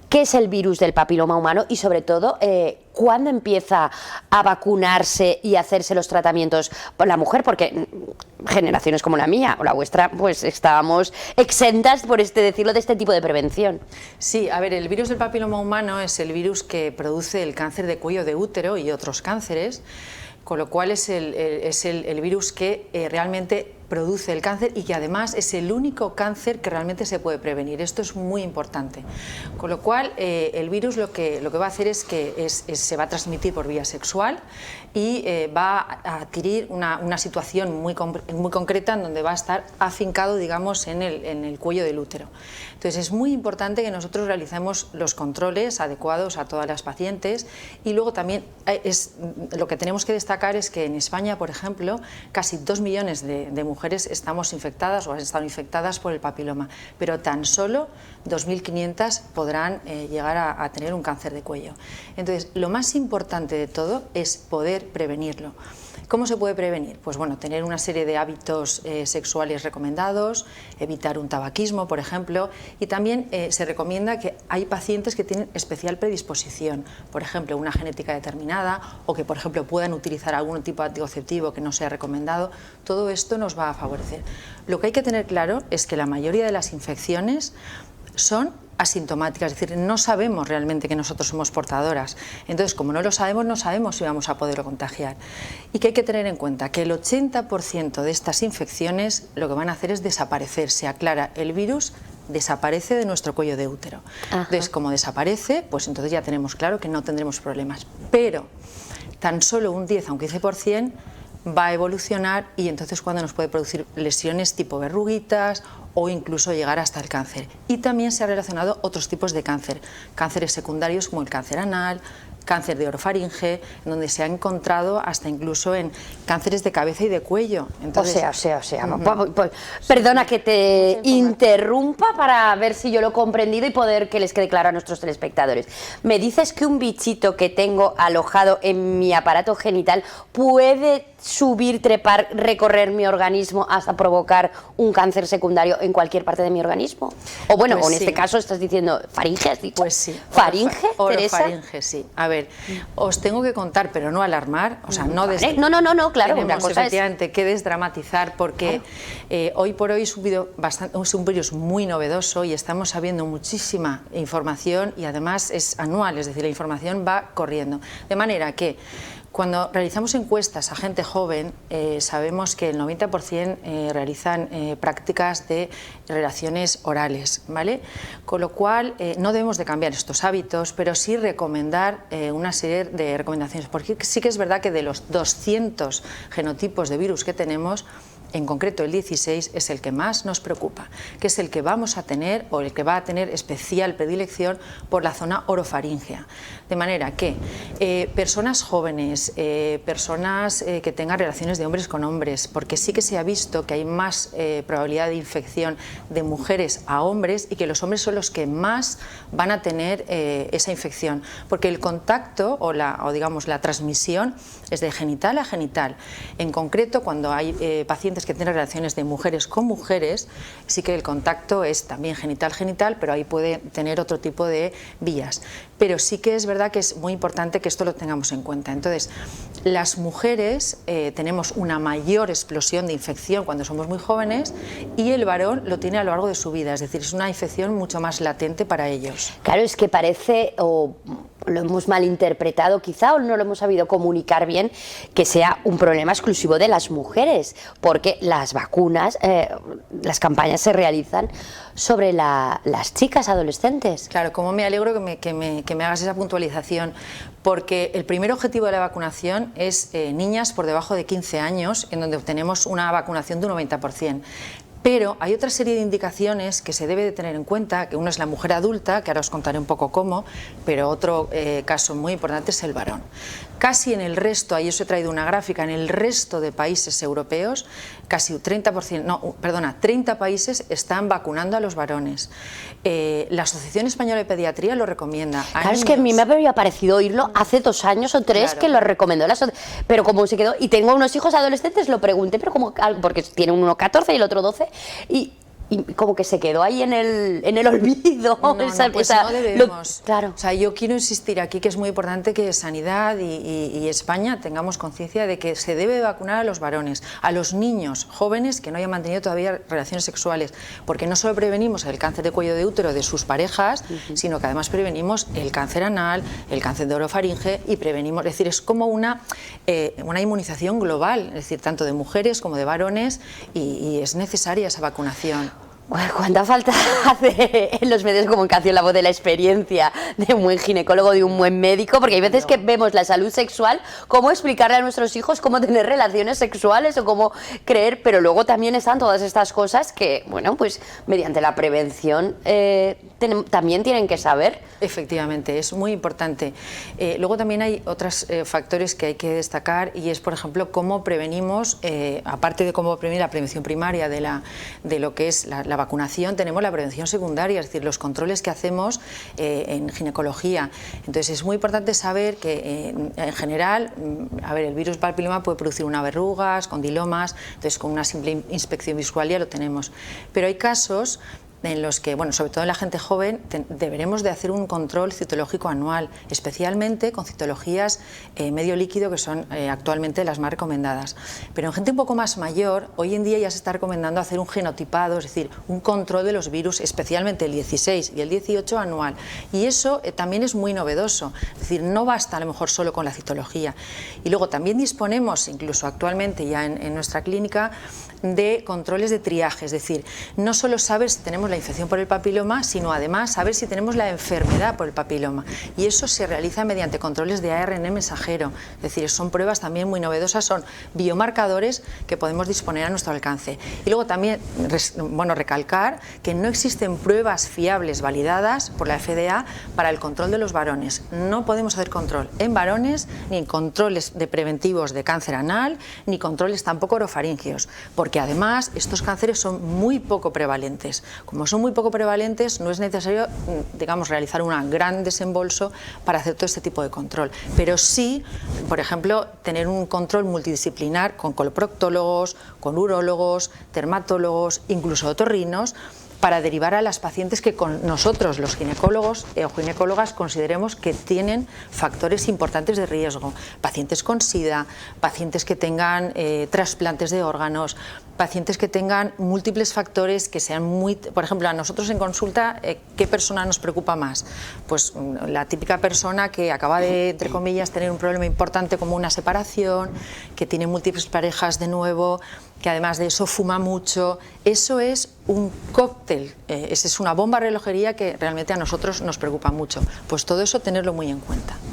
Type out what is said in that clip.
qué es el virus del papiloma humano y sobre todo cuándo empieza a vacunarse y hacerse los tratamientos por la mujer, porque generaciones como la mía o la vuestra pues estábamos exentas, por decirlo, de este tipo de prevención. Sí, a ver, el virus del papiloma humano es el virus que produce el cáncer de cuello de útero y otros cánceres, con lo cual es el virus que realmente produce el cáncer y que además es el único cáncer que realmente se puede prevenir. Esto es muy importante. Con lo cual, el virus lo que va a hacer es que se va a transmitir por vía sexual y va a adquirir una situación muy concreta en donde va a estar afincado, digamos, en el cuello del útero. Entonces, es muy importante que nosotros realicemos los controles adecuados a todas las pacientes y luego también lo que tenemos que destacar es que en España, por ejemplo, casi 2 millones de mujeres estamos infectadas o han estado infectadas por el papiloma, pero tan solo 2.500 podrán llegar a tener un cáncer de cuello. Entonces, lo más importante de todo es poder prevenirlo. ¿Cómo se puede prevenir? Pues bueno, tener una serie de hábitos sexuales recomendados, evitar un tabaquismo, por ejemplo, y también se recomienda que hay pacientes que tienen especial predisposición, por ejemplo, una genética determinada o que, por ejemplo, puedan utilizar algún tipo de anticonceptivo que no sea recomendado. Todo esto nos va a favorecer. Lo que hay que tener claro es que la mayoría de las infecciones son asintomáticas, es decir, no sabemos realmente que nosotros somos portadoras. Entonces, como no lo sabemos, no sabemos si vamos a poderlo contagiar. Y que hay que tener en cuenta que el 80% de estas infecciones lo que van a hacer es desaparecer. Se aclara el virus, desaparece de nuestro cuello de útero. Ajá. Entonces, como desaparece, pues entonces ya tenemos claro que no tendremos problemas. Pero tan solo un 10 a un 15% va a evolucionar y entonces cuando nos puede producir lesiones tipo verruguitas o incluso llegar hasta el cáncer. Y también se ha relacionado otros tipos de cáncer, cánceres secundarios como el cáncer anal, cáncer de orofaringe, en donde se ha encontrado hasta incluso en cánceres de cabeza y de cuello. Entonces, perdona que te interrumpa para ver si yo lo he comprendido y poder que les quede claro a nuestros telespectadores. Me dices que un bichito que tengo alojado en mi aparato genital puede subir, trepar, recorrer mi organismo hasta provocar un cáncer secundario en cualquier parte de mi organismo. O bueno, pues o en este caso estás diciendo faringe, ¿has dicho? Pues sí. ¿Faringe, Teresa? Orofaringe, sí. A ver, os tengo que contar, pero no alarmar, o sea, no vale. No, claro. Tenemos una cosa efectivamente que desdramatizar porque hoy por hoy es un virus muy novedoso y estamos sabiendo muchísima información y además es anual, es decir, la información va corriendo. De manera que cuando realizamos encuestas a gente joven, sabemos que el 90% realizan prácticas de relaciones orales, ¿vale? Con lo cual no debemos de cambiar estos hábitos, pero sí recomendar una serie de recomendaciones, porque sí que es verdad que de los 200 genotipos de virus que tenemos, en concreto el 16 es el que más nos preocupa, que es el que vamos a tener o el que va a tener especial predilección por la zona orofaríngea. De manera que personas jóvenes, personas que tengan relaciones de hombres con hombres, porque sí que se ha visto que hay más probabilidad de infección de mujeres a hombres y que los hombres son los que más van a tener esa infección, porque el contacto o digamos la transmisión es de genital a genital. En concreto, cuando hay pacientes que tienen relaciones de mujeres con mujeres, sí que el contacto es también genital-genital, pero ahí puede tener otro tipo de vías. Pero sí que es verdad que es muy importante que esto lo tengamos en cuenta. Entonces, las mujeres tenemos una mayor explosión de infección cuando somos muy jóvenes y el varón lo tiene a lo largo de su vida, es decir, es una infección mucho más latente para ellos. Claro, es que parece, o lo hemos malinterpretado quizá, o no lo hemos sabido comunicar bien, que sea un problema exclusivo de las mujeres, porque las vacunas, las campañas se realizan sobre las chicas adolescentes. Claro, como me alegro que me hagas esa puntualización, porque el primer objetivo de la vacunación es niñas por debajo de 15 años, en donde obtenemos una vacunación de un 90%. Pero hay otra serie de indicaciones que se debe de tener en cuenta, que uno es la mujer adulta, que ahora os contaré un poco cómo, pero otro caso muy importante es el varón. Casi en el resto, ahí os he traído una gráfica, en el resto de países europeos, casi 30 países están vacunando a los varones. La Asociación Española de Pediatría lo recomienda. Claro, es que a mí me había parecido oírlo hace 2 años o 3 claro, que lo recomendó la asociación, pero como se quedó, y tengo unos hijos adolescentes, lo pregunté, pero como, porque tiene uno 14 y el otro 12, y como que se quedó ahí en el olvido. No, pues no debemos. Claro. O sea, yo quiero insistir aquí que es muy importante que Sanidad y España tengamos conciencia de que se debe vacunar a los varones, a los niños jóvenes que no hayan mantenido todavía relaciones sexuales, porque no solo prevenimos el cáncer de cuello de útero de sus parejas, sino que además prevenimos el cáncer anal, el cáncer de orofaringe y prevenimos, es decir, es como una inmunización global, es decir, tanto de mujeres como de varones, y es necesaria esa vacunación. ¿Cuánta falta hace en los medios de comunicación la voz de la experiencia de un buen ginecólogo, de un buen médico? Porque hay veces que vemos la salud sexual, cómo explicarle a nuestros hijos cómo tener relaciones sexuales o cómo creer, pero luego también están todas estas cosas que, bueno, pues mediante la prevención también tienen que saber. Efectivamente, es muy importante. Luego también hay otros factores que hay que destacar, y es, por ejemplo, cómo prevenimos, aparte de cómo prevenir la prevención primaria de lo que es la vacunación, tenemos la prevención secundaria, es decir, los controles que hacemos en ginecología. Entonces es muy importante saber que en general, el virus papiloma puede producir unas verrugas, condilomas, entonces con una simple inspección visual ya lo tenemos. Pero hay casos en los que, bueno, sobre todo en la gente joven, deberemos de hacer un control citológico anual, especialmente con citologías medio líquido, que son actualmente las más recomendadas. Pero en gente un poco más mayor, hoy en día ya se está recomendando hacer un genotipado, es decir, un control de los virus, especialmente el 16 y el 18 anual. Y eso también es muy novedoso, es decir, no basta a lo mejor solo con la citología. Y luego también disponemos, incluso actualmente ya en nuestra clínica, de controles de triaje, es decir, no solo saber si tenemos la infección por el papiloma, sino además saber si tenemos la enfermedad por el papiloma, y eso se realiza mediante controles de ARN mensajero, es decir, son pruebas también muy novedosas, son biomarcadores que podemos disponer a nuestro alcance. Y luego también, bueno, recalcar que no existen pruebas fiables validadas por la FDA para el control de los varones. No podemos hacer control en varones, ni controles de preventivos de cáncer anal, ni controles tampoco orofaringios, porque además estos cánceres son muy poco prevalentes. Como son muy poco prevalentes, no es necesario, digamos, realizar un gran desembolso para hacer todo este tipo de control. Pero sí, por ejemplo, tener un control multidisciplinar con coloproctólogos, con urólogos, dermatólogos, incluso otorrinos, para derivar a las pacientes que con nosotros, los ginecólogos o ginecólogas, consideremos que tienen factores importantes de riesgo. Pacientes con SIDA, pacientes que tengan trasplantes de órganos, pacientes que tengan múltiples factores que sean muy... Por ejemplo, a nosotros en consulta, ¿qué persona nos preocupa más? Pues la típica persona que acaba de, entre comillas, tener un problema importante como una separación, que tiene múltiples parejas de nuevo, que además de eso fuma mucho. Eso es un cóctel, esa es una bomba de relojería que realmente a nosotros nos preocupa mucho. Pues todo eso tenerlo muy en cuenta.